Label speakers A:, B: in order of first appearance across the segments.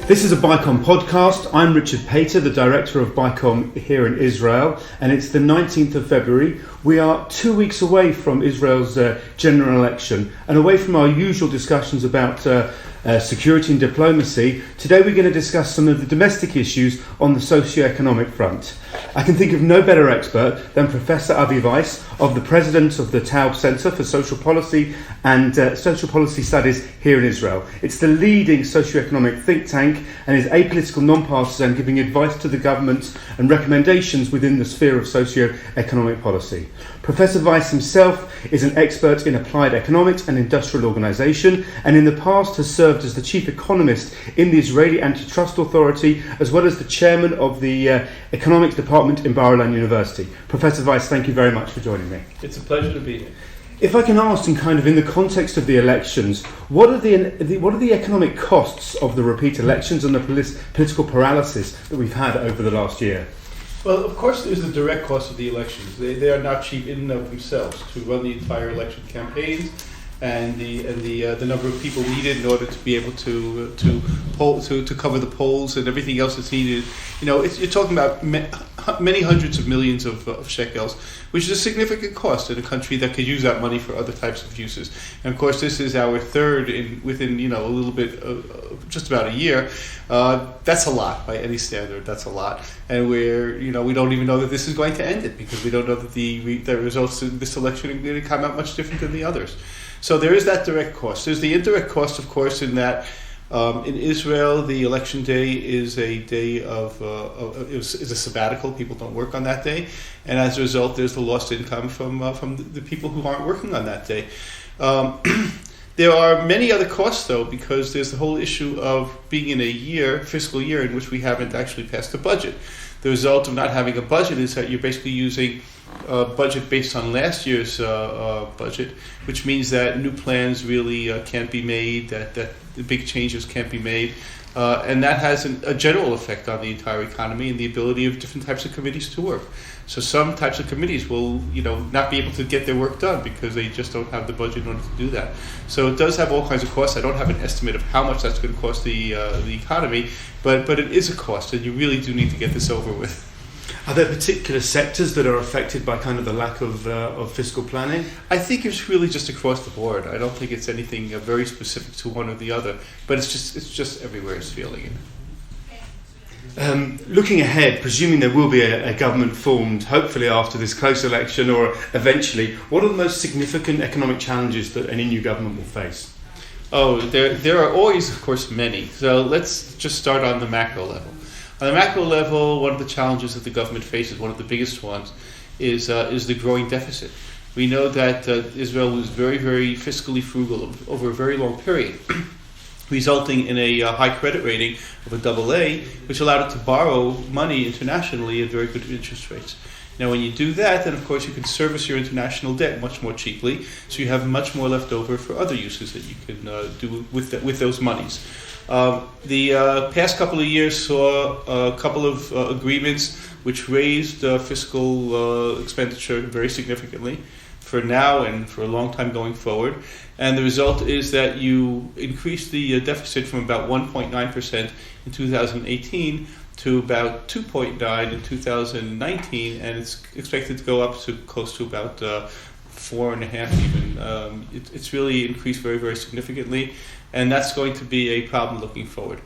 A: This is a BICOM podcast. I'm Richard Pater, the director of BICOM here in Israel, and it's the 19th of February. We are 2 weeks away from Israel's general election and away from our usual discussions about security and diplomacy. Today we're going to discuss some of the domestic issues on the socio-economic front. I can think of no better expert than Professor Avi Weiss, of the President of the Taub Center for Social Policy and Social Policy Studies here in Israel. It's the leading socio-economic think tank and is apolitical, non-partisan, giving advice to the government and recommendations within the sphere of socio-economic policy. Professor Weiss himself is an expert in applied economics and industrial organization, and in the past has served as the chief economist in the Israeli Antitrust Authority, as well as the chairman of the economics department in Bar-Ilan University. Professor Weiss, thank you very much for joining me.
B: It's a pleasure to be here.
A: If I can ask, in the context of the elections, what are the economic costs of the repeat elections and the political paralysis that we've had over the last year?
B: Well, of course, there's the direct cost of the elections. They are not cheap in and of themselves to run the entire election campaigns, and the number of people needed in order to be able to cover the polls and everything else that's needed. You know, you're talking about many hundreds of millions of shekels, which is a significant cost in a country that could use that money for other types of uses. And of course, this is our third within a little bit, just about a year. That's a lot by any standard. That's a lot, and we don't even know that this is going to end it, because we don't know that the results of this election are going to come out much different than the others. So there is that direct cost. There's the indirect cost, of course, in that in Israel the election day is a day is a sabbatical. People don't work on that day, and as a result, there's the lost income from the people who aren't working on that day. There are many other costs, though, because there's the whole issue of being in a fiscal year, in which we haven't actually passed a budget. The result of not having a budget is that you're basically using a budget based on last year's budget, which means that new plans really can't be made, that the big changes can't be made, and that has a general effect on the entire economy and the ability of different types of committees to work. So some types of committees will, not be able to get their work done because they just don't have the budget in order to do that. So it does have all kinds of costs. I don't have an estimate of how much that's going to cost the economy, but it is a cost, and you really do need to get this over with.
A: Are there particular sectors that are affected by kind of the lack of fiscal planning?
B: I think it's really just across the board. I don't think it's anything very specific to one or the other, but it's just everywhere is feeling it.
A: Looking ahead, presuming there will be a government formed, hopefully after this close election or eventually, what are the most significant economic challenges that any new government will face?
B: Oh, there are always, of course, many. So let's just start on the macro level. On the macro level, one of the challenges that the government faces, one of the biggest ones, is the growing deficit. We know that Israel was very, very fiscally frugal over a very long period, resulting in a high credit rating of a AA, which allowed it to borrow money internationally at very good interest rates. Now, when you do that, then of course you can service your international debt much more cheaply, so you have much more left over for other uses that you can do with those monies. The past couple of years saw a couple of agreements which raised fiscal expenditure very significantly for now and for a long time going forward. And the result is that you increase the deficit from about 1.9% in 2018 to about 2.9% in 2019, and it's expected to go up to close to about 4.5% even. It's really increased very, very significantly, and that's going to be a problem looking forward.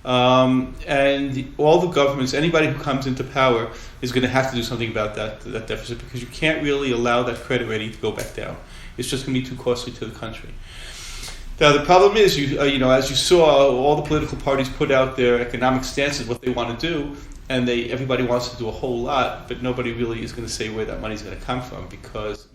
B: And all the governments, anybody who comes into power, is going to have to do something about that deficit, because you can't really allow that credit rating to go back down. It's just going to be too costly to the country. Now, the problem is, as you saw, all the political parties put out their economic stances, what they want to do, and everybody wants to do a whole lot, but nobody really is going to say where that money is going to come from, because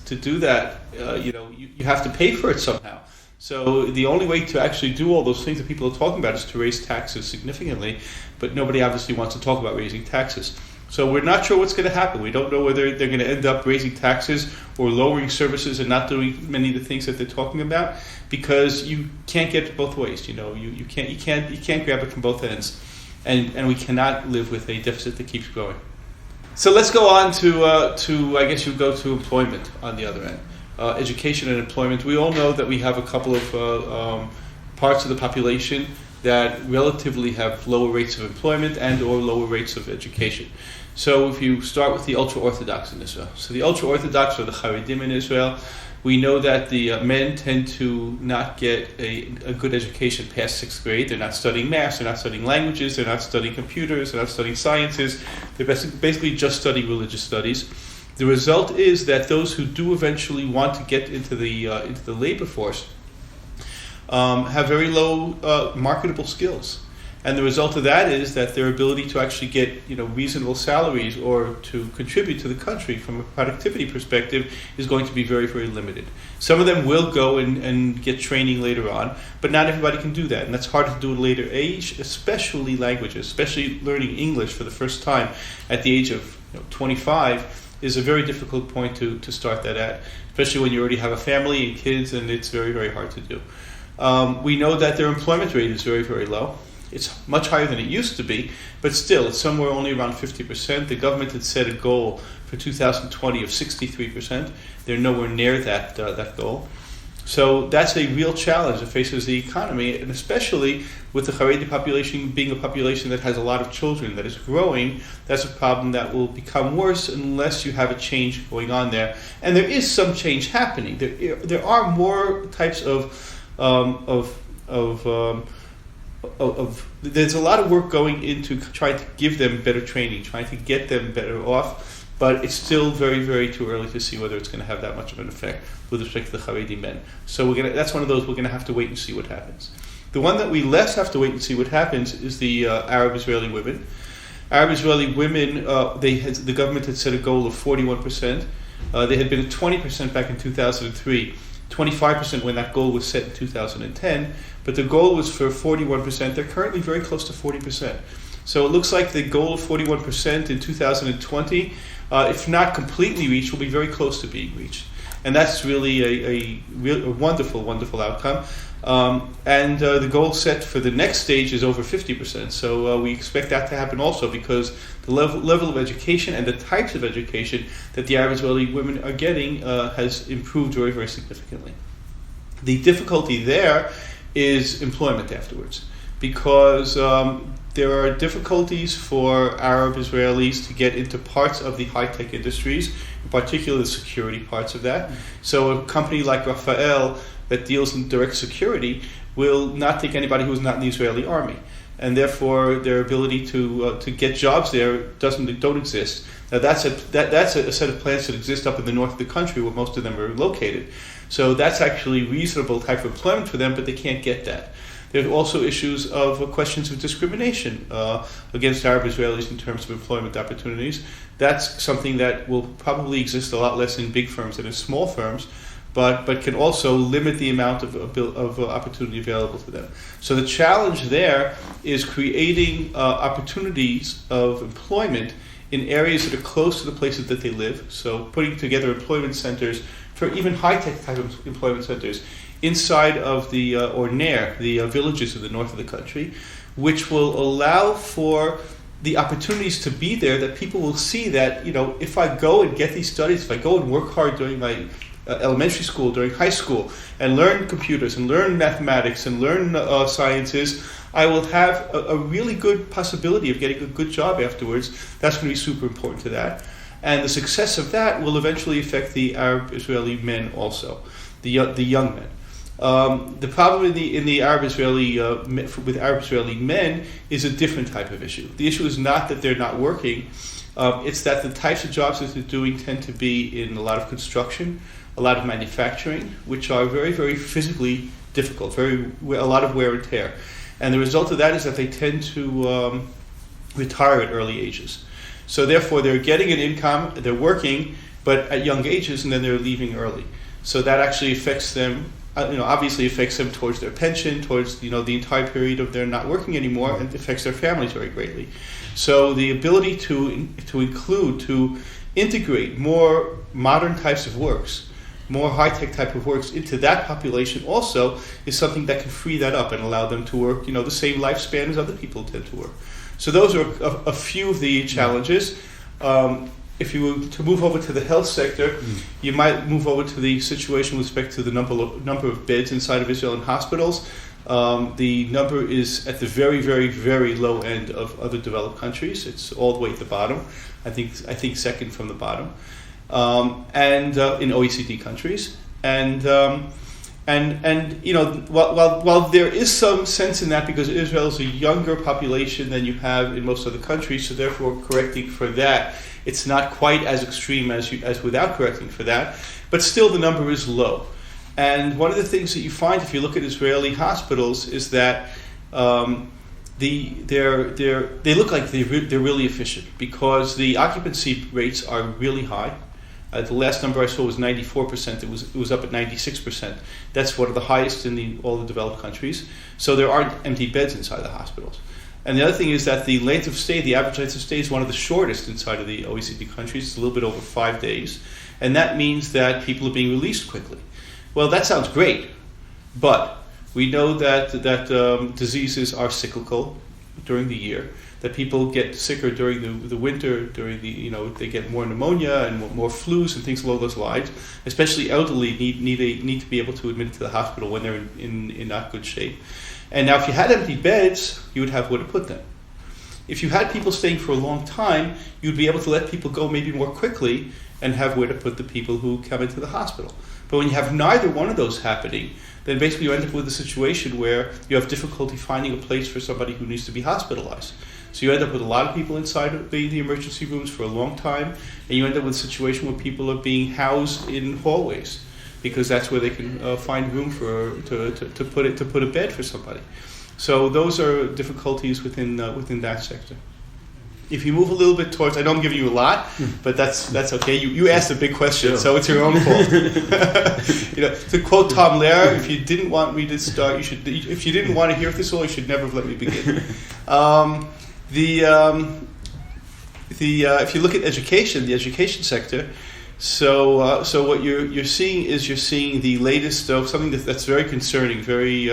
B: to do that, you have to pay for it somehow. So the only way to actually do all those things that people are talking about is to raise taxes significantly, but nobody obviously wants to talk about raising taxes. So we're not sure what's going to happen. We don't know whether they're going to end up raising taxes or lowering services and not doing many of the things that they're talking about, because you can't get it both ways. You can't grab it from both ends, and we cannot live with a deficit that keeps growing. So let's go on to I guess you go to employment on the other end. Education and employment. We all know that we have a couple of parts of the population that relatively have lower rates of employment and or lower rates of education. So if you start with the ultra-Orthodox in Israel. So the ultra-Orthodox, or the Haredim in Israel, we know that the men tend to not get a good education past 6th grade. They're not studying math, they're not studying languages, they're not studying computers, they're not studying sciences. They're basically just studying religious studies. The result is that those who do eventually want to get into the labor force have very low marketable skills. And the result of that is that their ability to actually get reasonable salaries or to contribute to the country from a productivity perspective is going to be very, very limited. Some of them will go and get training later on, but not everybody can do that. And that's hard to do at a later age, especially languages, especially learning English for the first time at the age of 25 is a very difficult point to start that at, especially when you already have a family and kids, and it's very, very hard to do. We know that their employment rate is very, very low. It's much higher than it used to be, but still, it's somewhere only around 50%. The government had set a goal for 2020 of 63%. They're nowhere near that goal. So that's a real challenge that faces the economy, and especially with the Haredi population being a population that has a lot of children, that is growing, that's a problem that will become worse unless you have a change going on there. And there is some change happening. There are more types there's a lot of work going into trying to give them better training, trying to get them better off, but it's still very, very too early to see whether it's going to have that much of an effect with respect to the Haredi men. So that's one of those we're going to have to wait and see what happens. The one that we less have to wait and see what happens is the Arab Israeli women. Arab Israeli women, the government had set a goal of 41%. They had been at 20% back in 2003. 25% when that goal was set in 2010, but the goal was for 41%. They're currently very close to 40%. So it looks like the goal of 41% in 2020, if not completely reached, will be very close to being reached. And that's really a wonderful, wonderful outcome. And the goal set for the next stage is over 50%. So we expect that to happen also, because the level of education and the types of education that the Arab Israeli women are getting has improved very, very significantly. The difficulty there is employment afterwards, because there are difficulties for Arab Israelis to get into parts of the high-tech industries, in particular the security parts of that. So a company like Rafael that deals in direct security will not take anybody who is not in the Israeli army, and therefore their ability to get jobs there don't exist. Now that's a set of plants that exist up in the north of the country where most of them are located. So that's actually reasonable type of employment for them, but they can't get that. There are also issues of questions of discrimination against Arab Israelis in terms of employment opportunities. That's something that will probably exist a lot less in big firms than in small firms, but can also limit the amount of opportunity available to them. So the challenge there is creating opportunities of employment in areas that are close to the places that they live. So putting together employment centers for even high-tech type of employment centers inside of the villages in the north of the country, which will allow for the opportunities to be there, that people will see that, if I go and get these studies, if I go and work hard during my elementary school, during high school, and learn computers and learn mathematics and learn sciences, I will have a really good possibility of getting a good job afterwards. That's going to be super important to that. And the success of that will eventually affect the Arab Israeli men also, the young men. The problem in the Arab Israeli with Arab Israeli men is a different type of issue. The issue is not that they're not working; it's that the types of jobs that they're doing tend to be in a lot of construction, a lot of manufacturing, which are very, very physically difficult, a lot of wear and tear. And the result of that is that they tend to retire at early ages. So therefore, they're getting an income, they're working, but at young ages, and then they're leaving early. So that actually affects them. Obviously affects them towards their pension, towards the entire period of their not working anymore, and affects their families very greatly. So the ability to integrate more modern types of works, more high-tech type of works into that population also is something that can free that up and allow them to work, the same lifespan as other people tend to work. So those are a few of the challenges. If you were to move over to the health sector, you might move over to the situation with respect to the number of beds inside of Israel in hospitals. The number is at the very, very, very low end of other developed countries. It's all the way at the bottom. I think second from the bottom, and in OECD countries. And while there is some sense in that, because Israel is a younger population than you have in most other countries, so therefore correcting for that, it's not quite as extreme as without correcting for that. But still, the number is low. And one of the things that you find if you look at Israeli hospitals is that they look like they're really efficient, because the occupancy rates are really high. The last number I saw was 94%. It was up at 96%. That's one of the highest in all the developed countries. So there aren't empty beds inside the hospitals. And the other thing is that the length of stay, the average length of stay, is one of the shortest inside of the OECD countries. It's a little bit over 5 days. And that means that people are being released quickly. Well, that sounds great, but we know that diseases are cyclical during the year, that people get sicker during the winter, they get more pneumonia and more flus and things along those lines. Especially elderly need to be able to admit to the hospital when they're in not good shape. And now if you had empty beds, you would have where to put them. If you had people staying for a long time, you'd be able to let people go maybe more quickly and have where to put the people who come into the hospital. But when you have neither one of those happening, then basically you end up with a situation where you have difficulty finding a place for somebody who needs to be hospitalized. So you end up with a lot of people inside of the emergency rooms for a long time, and you end up with a situation where people are being housed in hallways, because that's where they can find room to put a bed for somebody. So those are difficulties within that sector. If you move a little bit towards, I know I'm giving you a lot, but that's okay. You asked a big question, sure. So it's your own fault. To quote Tom Lehrer, if you didn't want me to start, you should. If you didn't want to hear this all, you should never have let me begin. If you look at education, the education sector, so what you're seeing is the latest of something that's very concerning, very.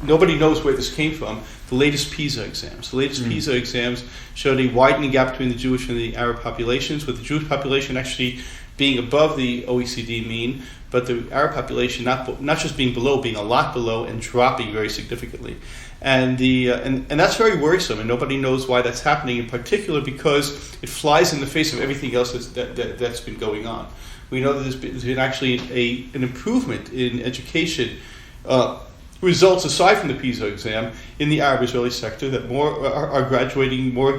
B: Nobody knows where this came from. The latest PISA exams. The latest PISA exams showed a widening gap between the Jewish and the Arab populations, with the Jewish population actually being above the OECD mean, but the Arab population not just being below, being a lot below, and dropping very significantly. And that's very worrisome, and nobody knows why that's happening, in particular because it flies in the face of everything else that's been going on. We know that there's been actually an improvement in education results aside from the PISA exam in the Arab Israeli sector, that more are graduating, more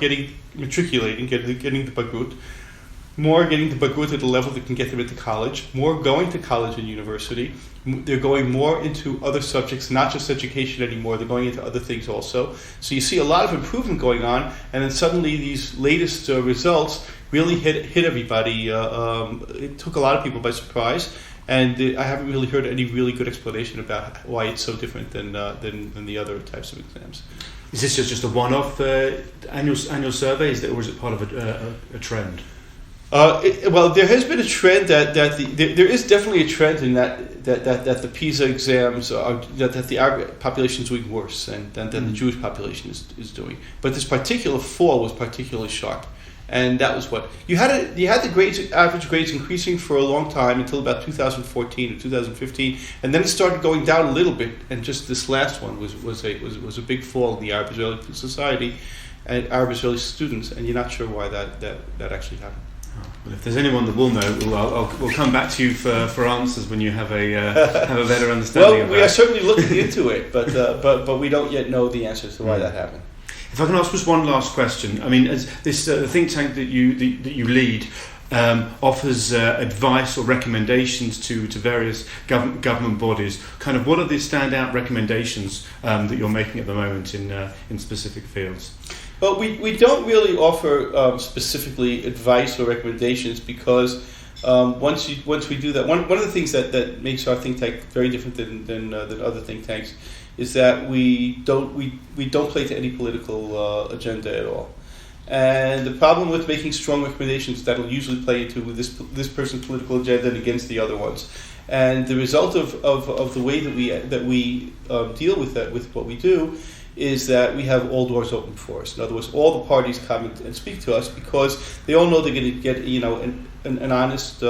B: matriculating, getting the Bagrut, more getting the Bagrut at the level that can get them into college, more going to college and university. They're going more into other subjects, not just education anymore. They're going into other things also. So you see a lot of improvement going on, and then suddenly these latest results really hit everybody. It took a lot of people by surprise. And I haven't really heard any really good explanation about why it's so different than the other types of exams.
A: Is this just a one-off annual survey, or is it part of a trend?
B: Well, there has been a trend there is definitely a trend in that the PISA exams that the Arab population is doing worse than the Jewish population is doing. But this particular fall was particularly sharp. And that was what you had. The average grades increasing for a long time until about 2014 or 2015, and then it started going down a little bit. And just this last one was a big fall in the Arab Israeli society and Arab Israeli students. And you're not sure why that actually happened.
A: Well, if there's anyone that will know, we'll come back to you for answers when you have a better understanding.
B: Well, we are certainly looking into it, but we don't yet know the answers to why that happened.
A: If I can ask just one last question, I mean, as this the think tank that you lead offers advice or recommendations to various government bodies. Kind of, what are the standout recommendations that you're making at the moment in specific fields?
B: Well, we don't really offer specifically advice or recommendations, because once we do that, one of the things that makes our think tank very different than other think tanks is that we don't play to any political agenda at all. And the problem with making strong recommendations, that'll usually play into this person's political agenda and against the other ones. And the result of the way that we deal with that, with what we do, is that we have all doors open for us. In other words, all the parties come and speak to us, because they all know they're going to get an honest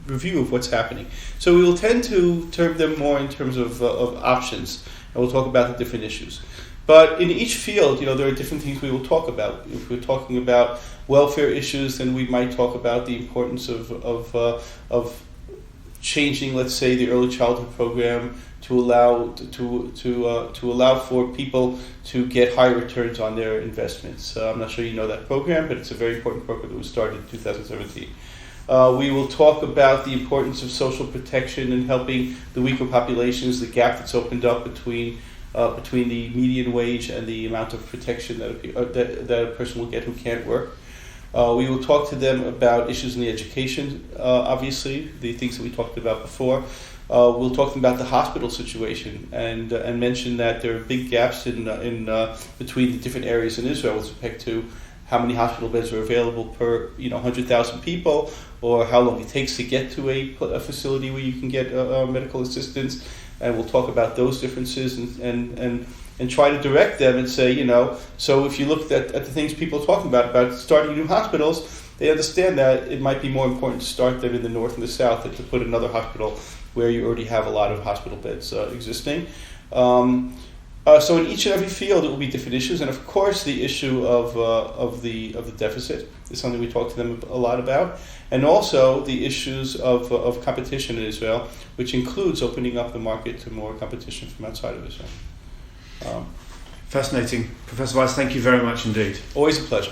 B: review of what's happening. So we will tend to term them more in terms of options, and we'll talk about the different issues. But in each field, there are different things we will talk about. If we're talking about welfare issues, then we might talk about the importance of changing, let's say, the early childhood program to allow for people to get higher returns on their investments. I'm not sure you know that program, but it's a very important program that was started in 2017. We will talk about the importance of social protection and helping the weaker populations, the gap that's opened up between the median wage and the amount of protection that a person will get who can't work. We will talk to them about issues in the education, obviously, the things that we talked about before. We'll talk to them about the hospital situation and mention that there are big gaps in between the different areas in Israel with respect to how many hospital beds are available per 100,000 people, or how long it takes to get to a facility where you can get medical assistance. And we'll talk about those differences and try to direct them and say, so if you look at the things people are talking about starting new hospitals, they understand that it might be more important to start them in the north and the south than to put another hospital where you already have a lot of hospital beds existing. So in each and every field, it will be different issues, and of course, the issue of the deficit is something we talk to them a lot about, and also the issues of competition in Israel, which includes opening up the market to more competition from outside of Israel.
A: Fascinating, Professor Weiss. Thank you very much indeed.
B: Always a pleasure.